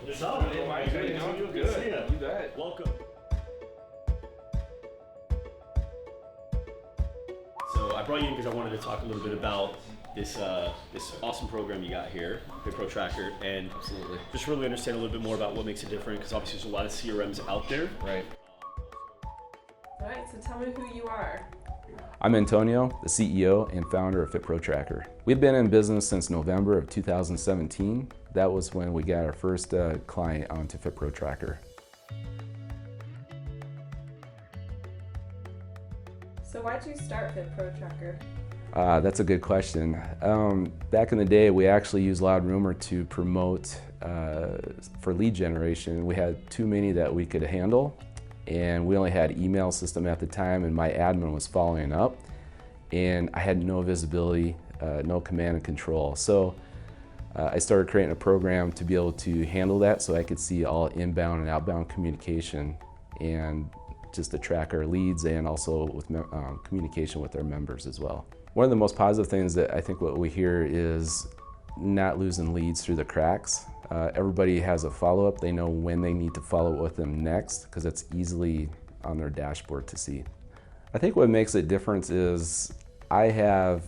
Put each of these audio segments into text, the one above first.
What's up? Hey, Mike, how you doing? Good to see you. You bet. Welcome. So I brought you in because I wanted to talk a little bit about this awesome program you got here, Referral Tracker, and Absolutely. just really understand a little bit more about what makes it different, because obviously there's a lot of CRMs out there. Right. All right, so tell me who you are. I'm Antonio, the CEO and founder of Referral Tracker. We've been in business since November of 2017. That was when we got our first client onto Referral Tracker. So why'd you start Referral Tracker? That's a good question. Back in the day, we actually used Loud Rumor to promote for lead generation. We had too many that we could handle, and we only had email system at the time, and my admin was following up, and I had no visibility, no command and control. So I started creating a program to be able to handle that, so I could see all inbound and outbound communication and just to track our leads, and also with communication with our members as well. One of the most positive things that I think what we hear is not losing leads through the cracks. Everybody has a follow-up. They know when they need to follow up with them next, because it's easily on their dashboard to see. I think what makes it different is I have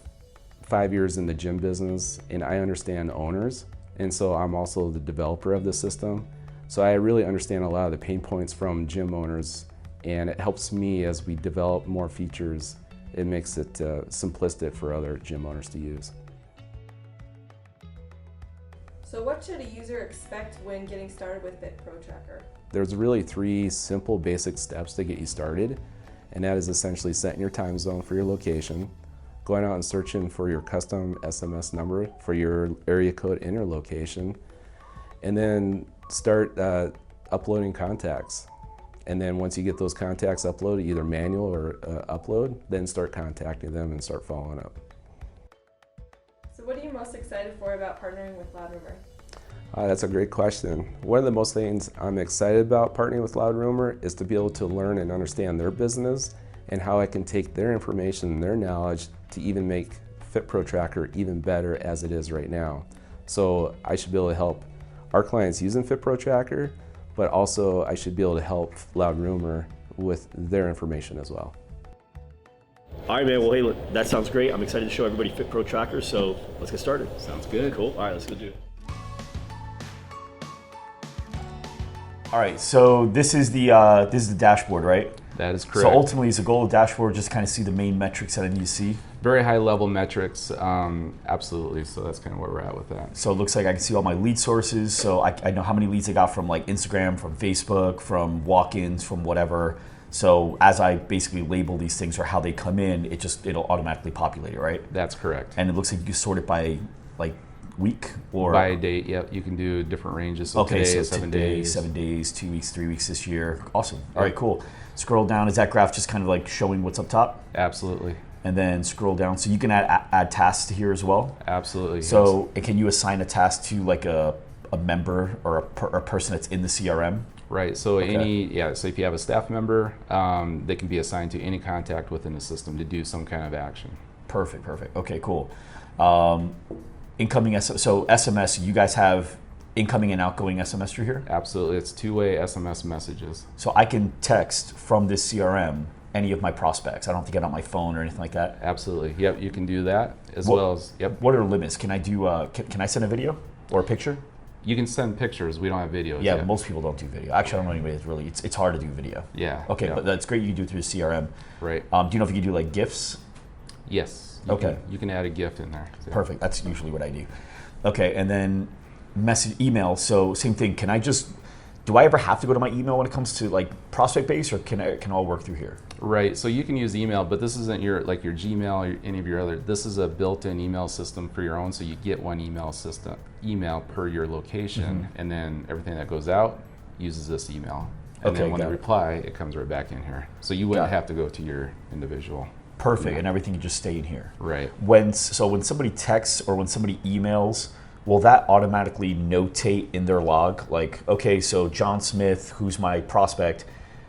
5 years in the gym business, and I understand owners, and so I'm also the developer of the system. So I really understand a lot of the pain points from gym owners, and it helps me as we develop more features. It makes it simplistic for other gym owners to use. So what should a user expect when getting started with Referral Tracker? There's really 3 simple basic steps to get you started, and that is essentially setting your time zone for your location, going out and searching for your custom SMS number for your area code in your location, and then start uploading contacts. And then once you get those contacts uploaded, either manual or upload, then start contacting them and start following up. So what are you most excited for about partnering with Loud Rumor? That's a great question. One of the most things I'm excited about partnering with Loud Rumor is to be able to learn and understand their business and how I can take their information and their knowledge to even make Referral Tracker even better as it is right now. So I should be able to help our clients using Referral Tracker, but also I should be able to help Loud Rumor with their information as well. All right, man. Well, hey, look, that sounds great. I'm excited to show everybody Referral Tracker, so let's get started. Sounds good. Cool. All right, let's go do it. All right, so this is the dashboard, right? That is correct. So ultimately, is the goal of the dashboard just kind of see the main metrics that I need to see? Very high level metrics, absolutely. So that's kind of where we're at with that. So it looks like I can see all my lead sources. So I know how many leads I got from like Instagram, from Facebook, from walk-ins, from whatever. So as I basically label these things or how they come in, it'll automatically populate it, right? That's correct. And it looks like you can sort it by like week or by a date. Yep, you can do different ranges. So okay, today so is 7 today, days. 7 days, 2 weeks, 3 weeks this year. Awesome. All right, cool. Scroll down. Is that graph just kind of like showing what's up top? Absolutely. And then scroll down. So you can add tasks to here as well? Absolutely. So can you assign a task to like a member or a person that's in the CRM? Right. So Okay. So if you have a staff member, they can be assigned to any contact within the system to do some kind of action. Perfect. Okay, cool. Incoming so SMS. You guys have incoming and outgoing SMS through here? Absolutely. It's 2-way SMS messages. So I can text from this CRM any of my prospects. I don't have to get on my phone or anything like that? Absolutely. Yep. You can do that as What- well as What are limits? Can I do? Can I send a video or a picture? You can send pictures. We don't have videos. Yeah, yet. most people don't do video. Actually, I don't know anybody that's really. It's hard to do video. Yeah. Okay, yeah. but that's great. You can do it through the CRM. Right. Do you know if you can do like GIFs? Yes. Okay. You can add a gift in there. So. Perfect. That's usually what I do. Okay, and then email. So same thing. Do I ever have to go to my email when it comes to like prospect base, or can it all work through here? Right. So you can use email, but this isn't your Gmail or any of your other. This is a built-in email system for your own. So you get one email per your location, and then everything that goes out uses this email. And then when they reply, it comes right back in here. So you wouldn't have to go to your individual. Perfect, and everything can just stay in here. Right. When somebody texts or when somebody emails, will that automatically notate in their log? Like, okay, so John Smith, who's my prospect,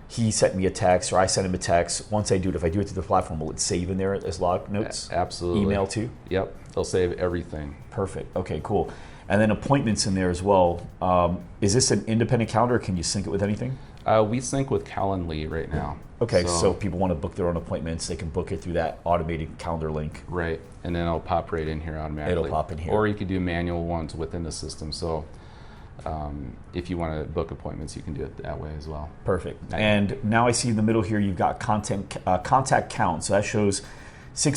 he sent me a text or I sent him a text. Once I do it, if I do it through the platform, will it save in there as log notes? Absolutely. Email too? Yep. They'll save everything. Perfect. Okay, cool. And then appointments in there as well. Is this an independent calendar? Or can you sync it with anything? We sync with Calendly right now. Okay, so if people want to book their own appointments, they can book it through that automated calendar link. Right, and then it'll pop right in here automatically. It'll pop in here. Or you could do manual ones within the system. So if you want to book appointments, you can do it that way as well. Perfect. And now I see in the middle here you've got contact count. So that shows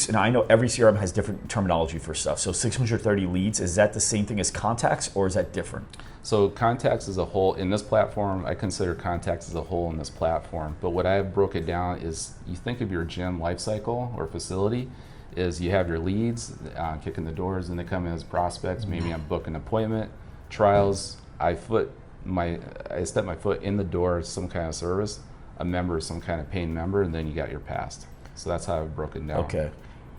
and I know every CRM has different terminology for stuff. So 630 leads, is that the same thing as contacts or is that different? So contacts as a whole in this platform, I consider contacts as a whole in this platform. But what I broke it down is you think of your gym life cycle or facility is you have your leads, kicking the doors, and they come in as prospects. Maybe I'm booking an appointment, trials. I step my foot in the door, some kind of service, a member, some kind of paying member, and then you got your past. So that's how I broke it down. Okay.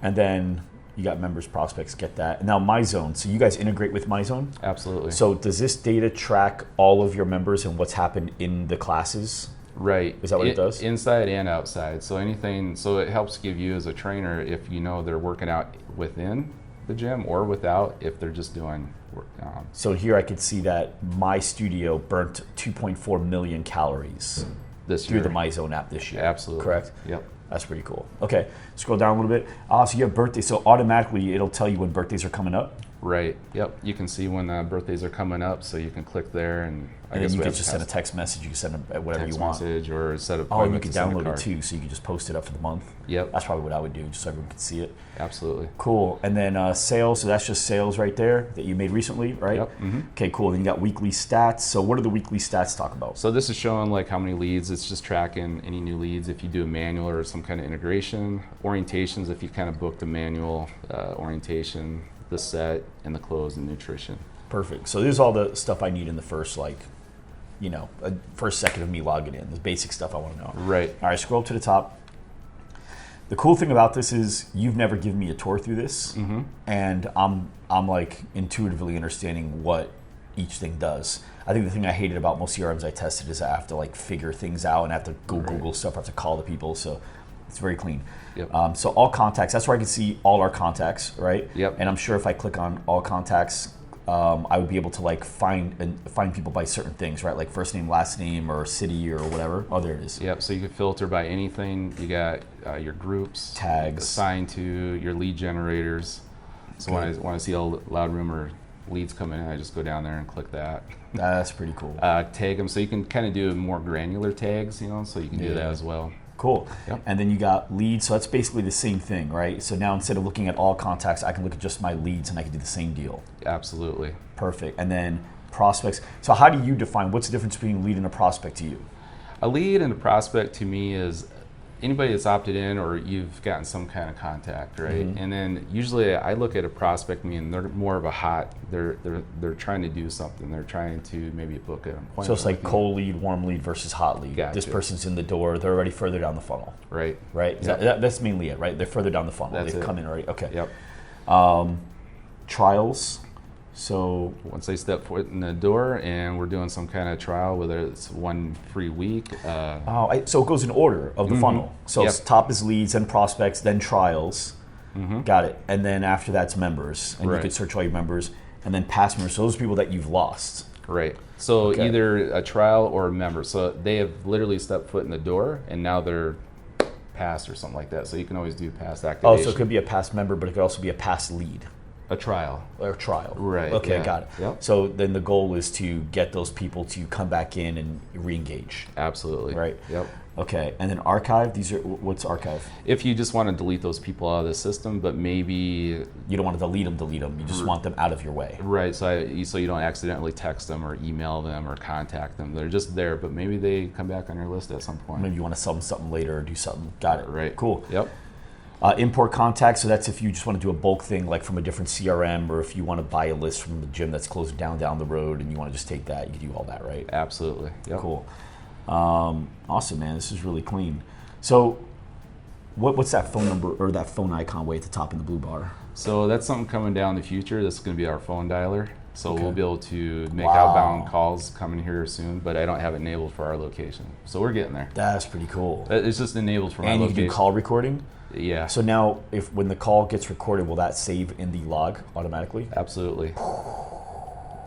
And then you got members, prospects, get that. Now MyZone, so you guys integrate with MyZone? Absolutely. So does this data track all of your members and what's happened in the classes? Right. Is that what it does? Inside and outside. So it helps give you as a trainer if you know they're working out within the gym or without, if they're just doing work. So here I could see that my studio burnt 2.4 million calories this year through the MyZone app this year. Absolutely. Correct? Yep. That's pretty cool. Okay, scroll down a little bit. So you have birthdays. So automatically it'll tell you when birthdays are coming up. Right. Yep. You can see when birthdays are coming up, so you can click there, and then you can just send a text message. You can send whatever you want. Text message or set up. Oh, and you can download it too, so you can just post it up for the month. Yep. That's probably what I would do, just so everyone can see it. Absolutely. Cool. And then sales. So that's just sales right there that you made recently, right? Yep. Mm-hmm. Okay, cool. Then you got weekly stats. So what do the weekly stats talk about? So this is showing like how many leads. It's just tracking any new leads if you do a manual or some kind of integration. Orientations if you kind of booked a manual orientation, the set, and the close and nutrition. Perfect. So this is all the stuff I need in the first first second of me logging in. The basic stuff I want to know. Right. All right, scroll up to the top. The cool thing about this is you've never given me a tour through this, and I'm like intuitively understanding what each thing does. I think the thing I hated about most CRMs I tested is I have to like figure things out and I have to go Google stuff. I have to call the people. So it's very clean. Yep. So all contacts, that's where I can see all our contacts, right? Yep. And I'm sure if I click on all contacts, I would be able to like find people by certain things, right? Like first name, last name, or city, or whatever. Oh, there it is. Yep. So you can filter by anything. You got your groups, tags assigned to your lead generators. So when I want to see all loud rumor leads coming in, I just go down there and click that. That's pretty cool. Tag them, so you can kind of do more granular tags, so you can do that as well. Cool. Yep. And then you got leads, so that's basically the same thing, right? So now instead of looking at all contacts, I can look at just my leads and I can do the same deal. Absolutely. Perfect. And then prospects. So how do you define, what's the difference between a lead and a prospect to you? A lead and a prospect to me is anybody that's opted in or you've gotten some kind of contact, right? And then usually I look at a prospect, meaning they're more of a hot, they're trying to do something. They're trying to maybe book an appointment. So it's like cold lead, warm lead versus hot lead. Gotcha. This person's in the door, they're already further down the funnel. Right. Right? Yep. That's mainly it, right? They're further down the funnel. They've come in already. Okay. Yep. Trials. So once they step foot in the door and we're doing some kind of trial, whether it's one free week. So it goes in order of the funnel. So it's top is leads, then prospects, then trials. Got it. And then after that's members. And you can search all your members. And then past members. So those are people that you've lost. Right. So either a trial or a member. So they have literally stepped foot in the door and now they're past or something like that. So you can always do past activation. Oh, so it could be a past member, but it could also be a past lead. A trial. Or trial. Right. Okay, got it. Yep. So then the goal is to get those people to come back in and re-engage. Absolutely. Right. Yep. Okay, and then archive, what's archive? If you just want to delete those people out of the system, but maybe... You don't want to delete them, you just want them out of your way. Right, so you don't accidentally text them or email them or contact them. They're just there, but maybe they come back on your list at some point. Maybe you want to sell them something later or do something. Got it. Right. Cool. Yep. Import contacts, so that's if you just want to do a bulk thing like from a different CRM, or if you want to buy a list from the gym that's closed down the road and you want to just take that, you can do all that, right? Absolutely. Yep. Cool. Awesome, man. This is really clean. So what's that phone number or that phone icon way at the top in the blue bar? So that's something coming down in the future. This is going to be our phone dialer. So we'll be able to make outbound calls coming here soon, but I don't have it enabled for our location. So we're getting there. That's pretty cool. It's just enabled for my location. And you can do call recording? Yeah. So now, when the call gets recorded, will that save in the log automatically? Absolutely.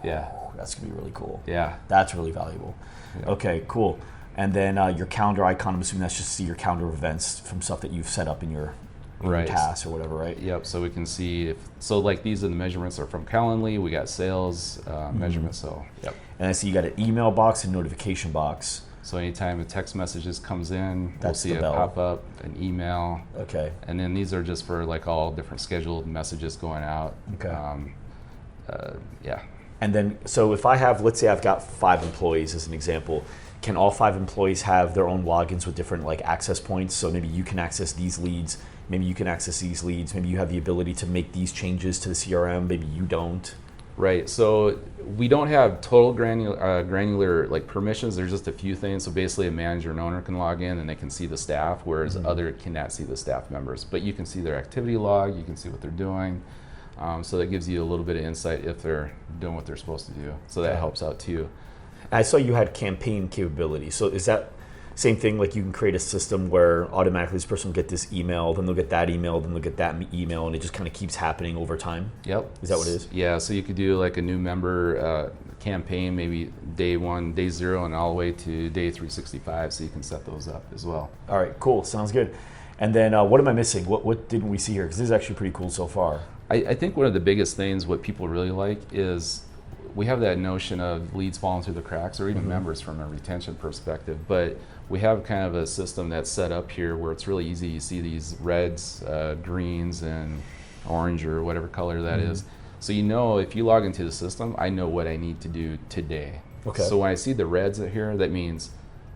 Yeah. That's gonna be really cool. Yeah. That's really valuable. Yeah. Okay, cool. And then your calendar icon, I'm assuming that's just to see your calendar of events from stuff that you've set up in your Right. tasks or whatever, right? Yep. So we can see like these are the measurements are from Calendly. We got sales measurements. So yep. And I see you got an email box and notification box. So anytime a text messages comes in, we'll That's see the a bell. pop up, an email, Okay. and then these are just for like all different scheduled messages going out. Okay. Yeah. And then, so if I have, let's say I've got 5 employees as an example, can all 5 employees have their own logins with different like access points? So maybe you can access these leads, maybe you can access these leads, maybe you have the ability to make these changes to the CRM, maybe you don't. Right. So we don't have total granular like permissions. There's just a few things. So basically, a manager and owner can log in and they can see the staff, whereas other cannot see the staff members. But you can see their activity log. You can see what they're doing. So that gives you a little bit of insight if they're doing what they're supposed to do. So that helps out too. I saw you had campaign capability. So is that same thing? Like you can create a system where automatically this person will get this email, then they'll get that email, then they'll get that email, and it just kind of keeps happening over time? Yep. Is that what it is? Yeah. So you could do like a new member campaign, maybe day 1, day 0, and all the way to day 365. So you can set those up as well. All right, cool. Sounds good. And then what am I missing? What didn't we see here? Because this is actually pretty cool so far. I think one of the biggest things, what people really like, is we have that notion of leads falling through the cracks, or even members from a retention perspective. But we have kind of a system that's set up here where it's really easy. You see these reds, greens, and orange, or whatever color that is. So you know, if you log into the system, I know what I need to do today. Okay. So when I see the reds here, that means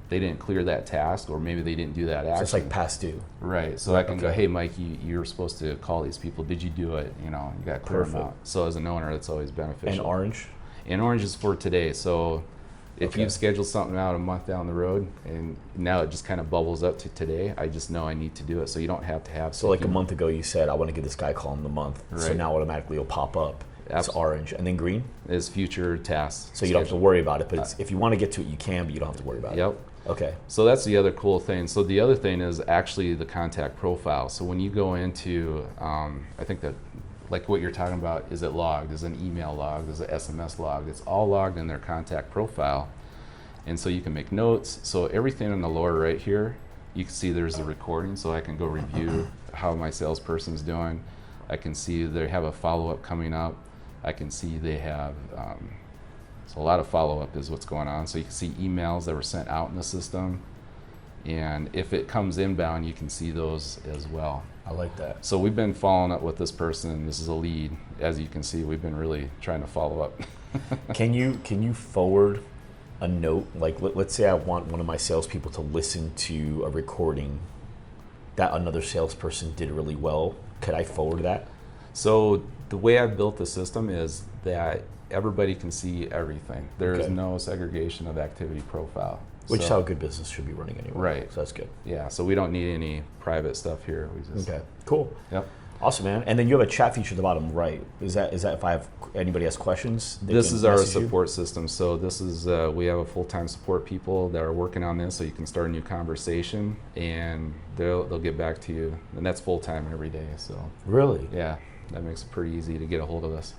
they didn't clear that task, or maybe they didn't do that action. So it's like past due. Right. So I can go, Okay. hey, Mike, you're supposed to call these people. Did you do it? You know, you got to clear them Perfect. out. So as an owner, it's always beneficial. And orange? And orange is for today. So if Okay. you've scheduled something out a month down the road, and now it just kind of bubbles up to today, I just know I need to do it. So you don't have to have. So like a month ago you said, I want to give this guy a call in the month. So Right. now automatically it'll pop up. It's Absolutely. orange. And then green? is future tasks. So you don't have to worry about it. But it's, if you want to get to it, you can, but you don't have to worry about it. Yep. Okay. So that's the other cool thing. So the other thing is actually the contact profile. So when you go into, I think that like what you're talking about, is it logged? Is an email logged? Is an SMS logged? It's all logged in their contact profile. And so you can make notes. So everything in the lower right here, you can see there's a recording. So I can go review how my salesperson's doing. I can see they have a follow-up coming up. I can see they have, so a lot of follow-up is what's going on. So you can see emails that were sent out in the system. And if it comes inbound, you can see those as well. I like that. So we've been following up with this person. This is a lead. As you can see, we've been really trying to follow up. Can you forward a note? Like let's say I want one of my salespeople to listen to a recording that another salesperson did really well. Could I forward that? So the way I've built the system is that everybody can see everything. There is Okay. no segregation of activity profile. Which is So- how a good business should be running anyway. Right. So that's good. Yeah, so we don't need any private stuff here. We just, Okay. Cool. Yep. Awesome, man. And then you have a chat feature at the bottom right. Is that if I have anybody has questions? They This can is our message you? support system. So this is, we have a full-time support people that are working on this, so you can start a new conversation and they'll get back to you. And that's full-time every day. So Really? yeah, that makes it pretty easy to get a hold of us.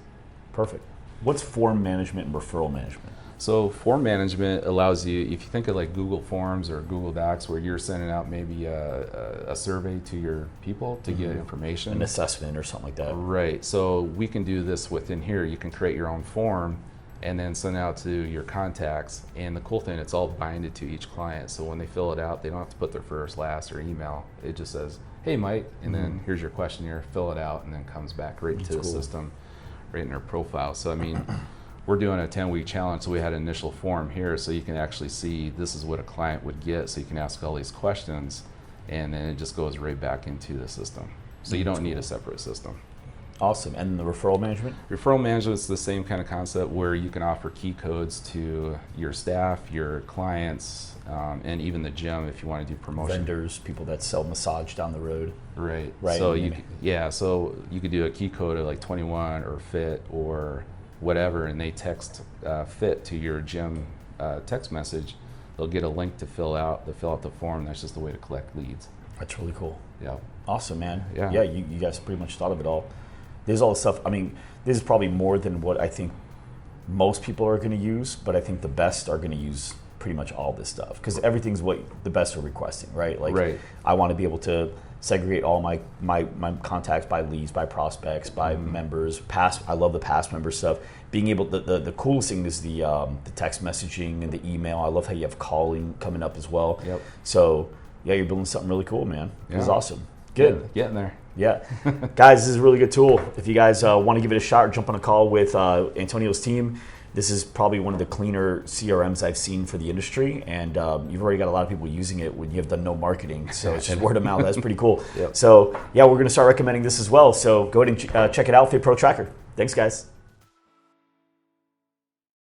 Perfect. What's form management and referral management? So form management allows you, if you think of like Google Forms or Google Docs, where you're sending out maybe a survey to your people to get information. An assessment or something like that. Right. So we can do this within here. You can create your own form and then send it out to your contacts. And the cool thing, it's all binded to each client. So when they fill it out, they don't have to put their first, last, or email. It just says, hey, Mike, and then here's your questionnaire, fill it out, and then comes back right into the cool. system, right in their profile. So, I mean, we're doing a 10-week challenge, so we had an initial form here, so you can actually see this is what a client would get, so you can ask all these questions, and then it just goes right back into the system. So you don't need a separate system. Awesome. And the referral management? Referral management is the same kind of concept where you can offer key codes to your staff, your clients, and even the gym if you want to do promotion. Vendors, people that sell massage down the road. Right. Right, So and so you could do a key code of like 21 or fit or whatever, and they text fit to your gym text message. They'll get a link to fill out. They fill out the form. That's just a way to collect leads. That's really cool. Yeah. Awesome, man. Yeah. Yeah, you guys pretty much thought of it all. There's all the stuff. I mean, this is probably more than what I think most people are going to use, but I think the best are going to use pretty much all this stuff because everything's what the best are requesting, right? Like Right. I want to be able to segregate all my contacts by leads, by prospects, by members. I love the past member stuff. Being able the coolest thing is the text messaging and the email. I love how you have calling coming up as well. Yep. So yeah, you're building something really cool, man. This is Yeah. awesome. Good. Getting there. Yeah. Guys, this is a really good tool. If you guys want to give it a shot or jump on a call with Antonio's team, this is probably one of the cleaner CRMs I've seen for the industry. And you've already got a lot of people using it when you've done no marketing. So it's just word of mouth. That's pretty cool. Yep. So yeah, we're going to start recommending this as well. So go ahead and check it out, Fit Pro Tracker. Thanks, guys.